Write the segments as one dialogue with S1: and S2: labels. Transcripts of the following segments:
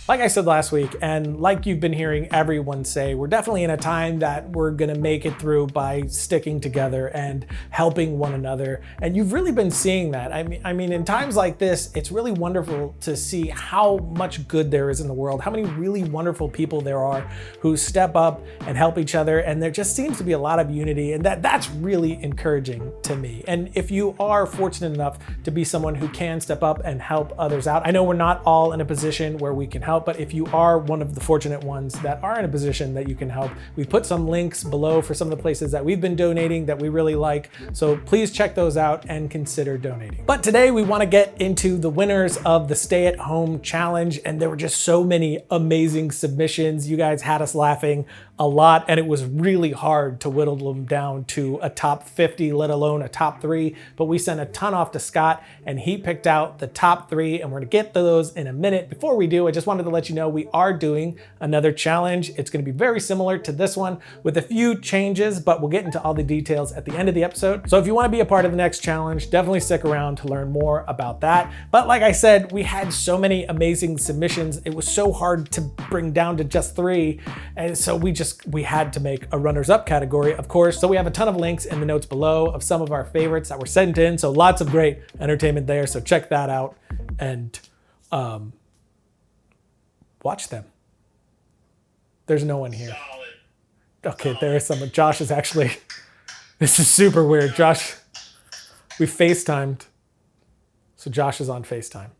S1: Like I said last week, and like you've been hearing everyone say, we're definitely in a time that we're gonna make it through by sticking together and helping one another. And you've really been seeing that. I mean, in times like this, it's really wonderful to see how much good there is in the world, how many really wonderful people there are who step up and help each other. And there just seems to be a lot of unity, and that's really encouraging to me. And if you are fortunate enough to be someone who can step up and help others out, I know we're not all in a position where we can help, but if you are one of the fortunate ones that are in a position that you can help, we've put some links below for some of the places that we've been donating that we really like. So please check those out and consider donating. But today we want to get into the winners of the Stay at Home Challenge, and there were just so many amazing submissions. You guys had us laughing a lot, and it was really hard to whittle them down to a top 50, let alone a top 3. But we sent a ton off to Scott, and he picked out the top 3, and we're gonna get to those in a minute. Before we do, I just wanted to let you know we are doing another challenge. It's gonna be very similar to this one with a few changes, but we'll get into all the details at the end of the episode. So if you wanna be a part of the next challenge, definitely stick around to learn more about that. But like I said, we had so many amazing submissions. It was so hard to bring down to just 3. And so we had to make a runners-up category, of course. So we have a ton of links in the notes below of some of our favorites that were sent in. So lots of great entertainment there. So check that out and watch them. There's no one here. Okay, there is someone. Josh is actually, this is super weird. Josh, we FaceTimed. So Josh is on FaceTime.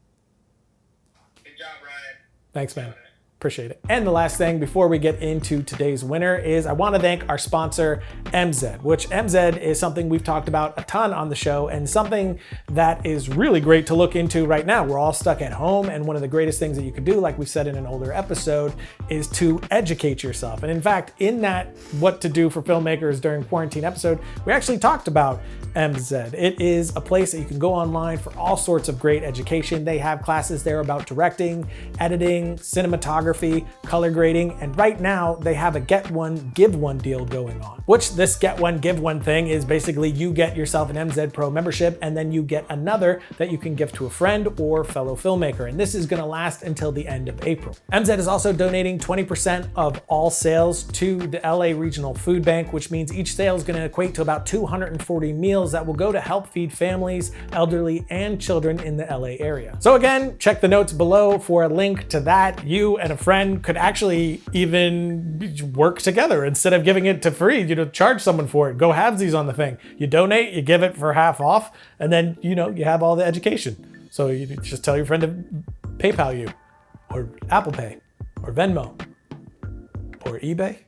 S2: Good job, Ryan.
S1: Thanks, man. Appreciate it. And the last thing before we get into today's winner is I want to thank our sponsor, MZ, which MZ is something we've talked about a ton on the show and something that is really great to look into right now. We're all stuck at home, and one of the greatest things that you could do, like we said in an older episode, is to educate yourself. And in fact, in that what to do for filmmakers during quarantine episode, we actually talked about MZ. It is a place that you can go online for all sorts of great education. They have classes there about directing, editing, cinematography, color grading, and right now they have a get one, give one deal going on. Which this get one, give one thing is basically you get yourself an MZ Pro membership and then you get another that you can give to a friend or fellow filmmaker. And this is gonna last until the end of April. MZ is also donating 20% of all sales to the LA Regional Food Bank, which means each sale is gonna equate to about 240 meals that will go to help feed families, elderly, and children in the LA area. So again, check the notes below for a link to that. You and a friend could actually even work together instead of giving it to free, charge someone for it. Go halvesies on the thing. You donate, you give it for half off, and then, you have all the education. So you just tell your friend to PayPal you, or Apple Pay, or Venmo, or eBay.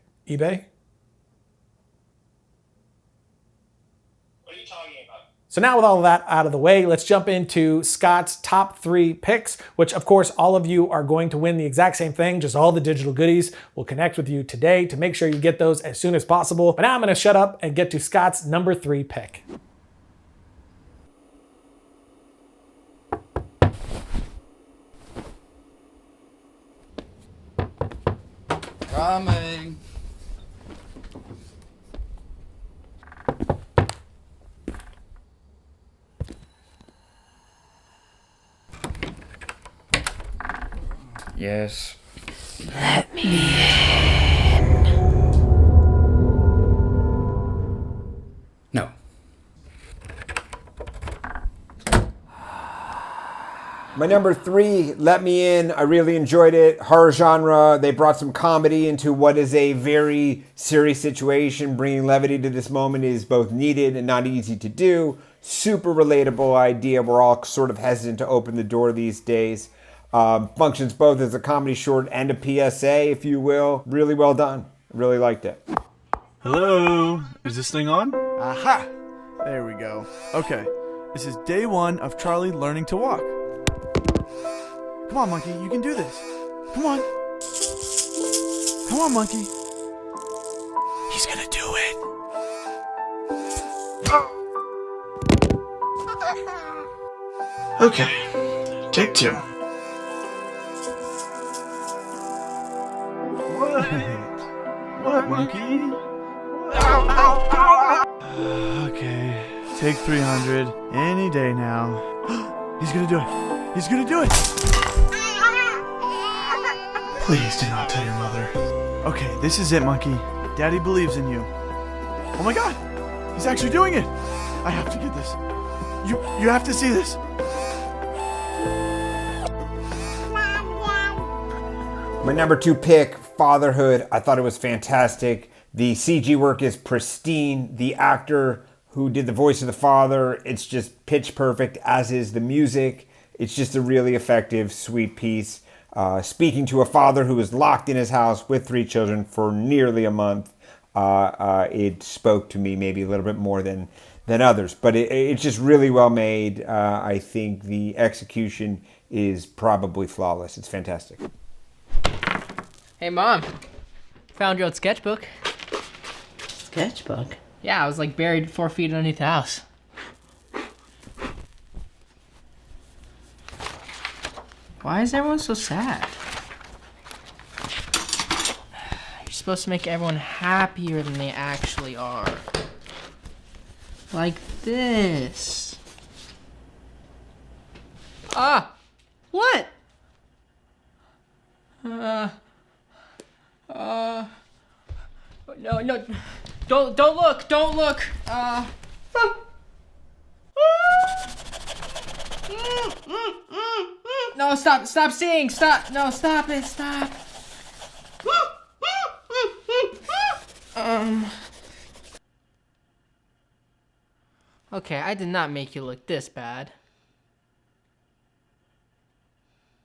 S1: So now with all of that out of the way, let's jump into Scott's top 3 picks, which of course all of you are going to win the exact same thing, just all the digital goodies. We'll connect with you today to make sure you get those as soon as possible. But now I'm gonna shut up and get to Scott's number 3 pick.
S3: Coming. Yes.
S4: Let me in.
S3: No.
S5: My number 3, Let Me In. I really enjoyed it. Horror genre. They brought some comedy into what is a very serious situation. Bringing levity to this moment is both needed and not easy to do. Super relatable idea. We're all sort of hesitant to open the door these days. Functions both as a comedy short and a PSA, if you will. Really well done. Really liked it.
S6: Hello? Is this thing on?
S7: Aha! There we go. Okay, this is day 1 of Charlie learning to walk. Come on, monkey, you can do this. Come on. Come on, monkey. He's gonna do it.
S6: Okay, take 2. What, monkey?
S7: Okay, take 300 any day now. He's gonna do it. He's gonna do it. Please do not tell your mother. Okay, this is it, Monkey. Daddy believes in you. Oh my god! He's actually doing it! I have to get this. You have to see this.
S5: My number 2 pick, Fatherhood. I thought it was fantastic. The CG work is pristine. The actor who did the voice of the father, it's just pitch perfect, as is the music. It's just a really effective, sweet piece. Speaking to a father who was locked in his house with 3 children for nearly a month, it spoke to me maybe a little bit more than others. But it's just really well made. I think the execution is probably flawless. It's fantastic.
S3: Hey, Mom. Found your old sketchbook.
S4: Sketchbook?
S3: Yeah, I was like buried 4 feet underneath the house. Why is everyone so sad? You're supposed to make everyone happier than they actually are. Like this. Ah! What? No, don't look. No, stop seeing, stop it. Okay, I did not make you look this bad.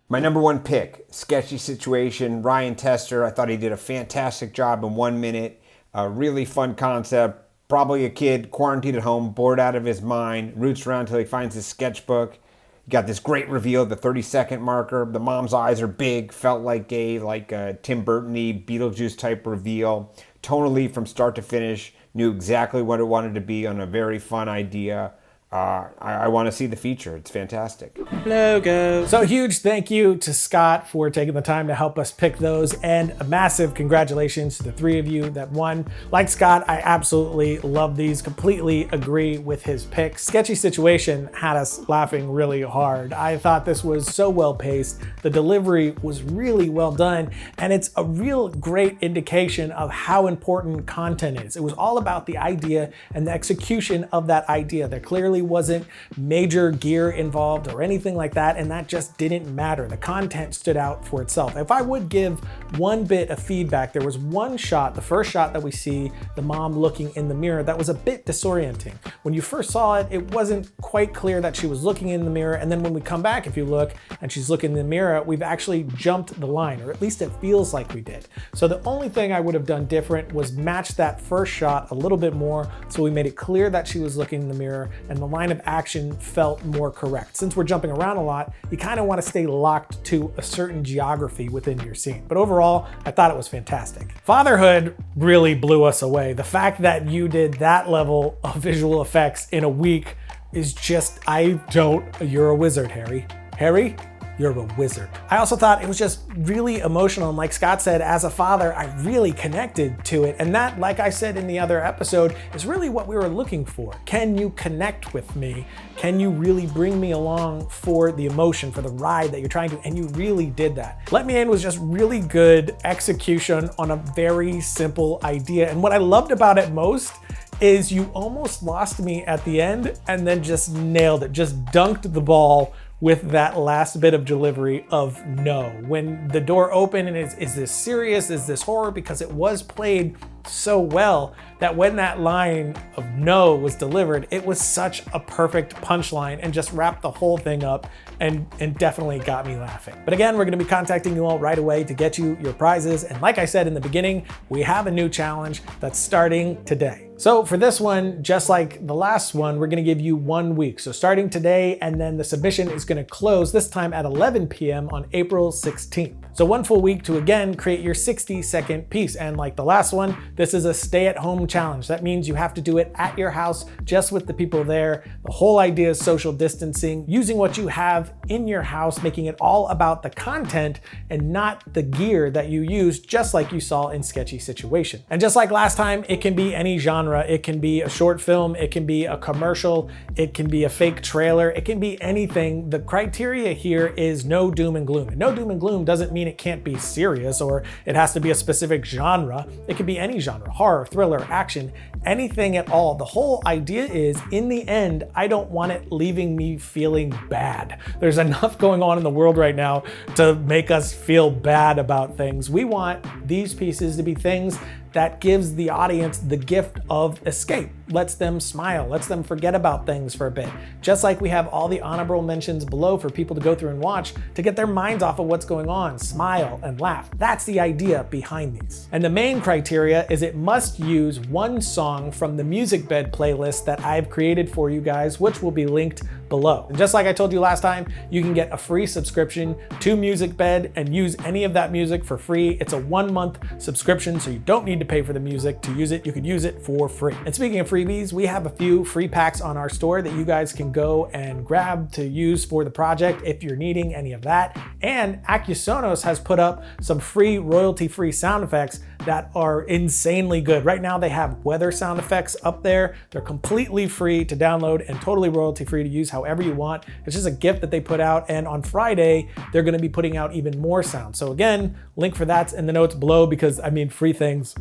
S5: My number 1 pick, Sketchy Situation, Ryan Tester. I thought he did a fantastic job in 1 minute. A really fun concept. Probably a kid quarantined at home, bored out of his mind, roots around until he finds his sketchbook. You got this great reveal, the 30-second marker. The mom's eyes are big, felt like a Tim Burton-y Beetlejuice type reveal. Tonally, from start to finish, knew exactly what it wanted to be on a very fun idea. I want to see the feature. It's fantastic.
S1: Logo. So huge thank you to Scott for taking the time to help us pick those, and a massive congratulations to the 3 of you that won. Like Scott, I absolutely love these, completely agree with his pick. Sketchy Situation had us laughing really hard. I thought this was so well paced. The delivery was really well done, and it's a real great indication of how important content is. It was all about the idea and the execution of that idea. There clearly wasn't major gear involved or anything like that, and that just didn't matter. The content stood out for itself. If I would give one bit of feedback, there was one shot, the first shot that we see the mom looking in the mirror, that was a bit disorienting. When you first saw it, it wasn't quite clear that she was looking in the mirror, and then when we come back, if you look and she's looking in the mirror, we've actually jumped the line, or at least it feels like we did. So the only thing I would have done different was match that first shot a little bit more, so we made it clear that she was looking in the mirror and the line of action felt more correct. Since we're jumping around a lot, you kind of want to stay locked to a certain geography within your scene. But overall, I thought it was fantastic. Fatherhood really blew us away. The fact that you did that level of visual effects in a week is just, you're a wizard, Harry. Harry, you're a wizard. I also thought it was just really emotional, and like Scott said, as a father, I really connected to it. And that, like I said in the other episode, is really what we were looking for. Can you connect with me? Can you really bring me along for the emotion, for the ride that you're trying to? And you really did that. Let Me In was just really good execution on a very simple idea. And what I loved about it most is you almost lost me at the end and then just nailed it, just dunked the ball with that last bit of delivery of no. When the door opened and is this serious, is this horror? Because it was played so well that when that line of no was delivered, it was such a perfect punchline and just wrapped the whole thing up and definitely got me laughing. But again, we're gonna be contacting you all right away to get you your prizes. And like I said in the beginning, we have a new challenge that's starting today. So for this one, just like the last one, we're gonna give you 1 week. So starting today, and then the submission is gonna close this time at 11 p.m. on April 16th. So 1 full week to again create your 60-second piece. And like the last one, This is a stay-at-home challenge. That means you have to do it at your house, just with the people there. The whole idea is social distancing, using what you have in your house, making it all about the content and not the gear that you use, just like you saw in Sketchy Situation. And just like last time, it can be any genre. It can be a short film, it can be a commercial, it can be a fake trailer, it can be anything. The criteria here is no doom and gloom. And no doom and gloom doesn't mean it can't be serious or it has to be a specific genre. It could be any genre, horror, thriller, action, anything at all. The whole idea is, in the end, I don't want it leaving me feeling bad. There's enough going on in the world right now to make us feel bad about things. We want these pieces to be things that gives the audience the gift of escape, lets them smile, lets them forget about things for a bit. Just like we have all the honorable mentions below for people to go through and watch to get their minds off of what's going on, smile and laugh. That's the idea behind these. And the main criteria is it must use one song from the Musicbed playlist that I've created for you guys, which will be linked below. And just like I told you last time, you can get a free subscription to Musicbed and use any of that music for free. It's a 1-month subscription, so you don't need to pay for the music to use it. You could use it for free. And speaking of freebies, we have a few free packs on our store that you guys can go and grab to use for the project if you're needing any of that. And Accusonus has put up some free royalty-free sound effects that are insanely good. Right now they have weather sound effects up there. They're completely free to download and totally royalty free to use however you want. It's just a gift that they put out, and on Friday they're gonna be putting out even more sound. So again, link for that's in the notes below, because I mean, free things,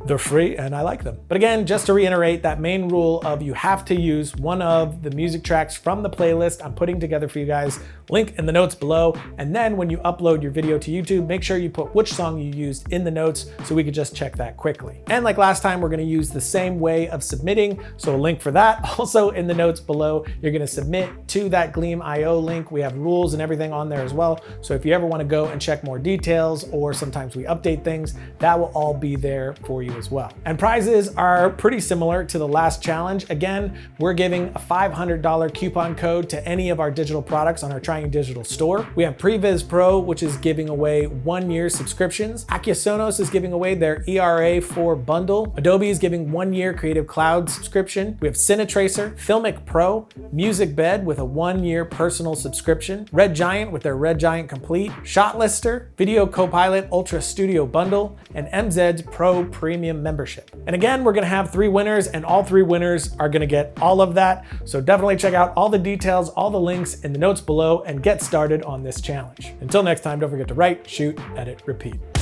S1: they're free and I like them. But again, just to reiterate, that main rule of you have to use one of the music tracks from the playlist I'm putting together for you guys, link in the notes below. And then when you upload your video to YouTube, make sure you put which song you used in the notes so we could just check that quickly. And like last time, we're gonna use the same way of submitting, so a link for that also in the notes below. You're gonna submit to that Gleam.io link. We have rules and everything on there as well. So if you ever wanna go and check more details, or sometimes we update things, that will all be there for you as well. And prizes are pretty similar to the last challenge. Again, we're giving a $500 coupon code to any of our digital products on our Trying Digital store. We have Previs Pro, which is giving away 1-year subscriptions. Accusonus is giving away their ERA4 bundle. Adobe is giving 1-year Creative Cloud subscription. We have Cine Tracer, Filmic Pro, Musicbed with a 1-year personal subscription, Red Giant with their Red Giant Complete, ShotLister, Video Copilot Ultra Studio Bundle, and MZ's Pro Premium membership. And again, we're gonna have 3 winners, and all 3 winners are gonna get all of that. So definitely check out all the details, all the links in the notes below, and get started on this challenge. Until next time, don't forget to write, shoot, edit, repeat.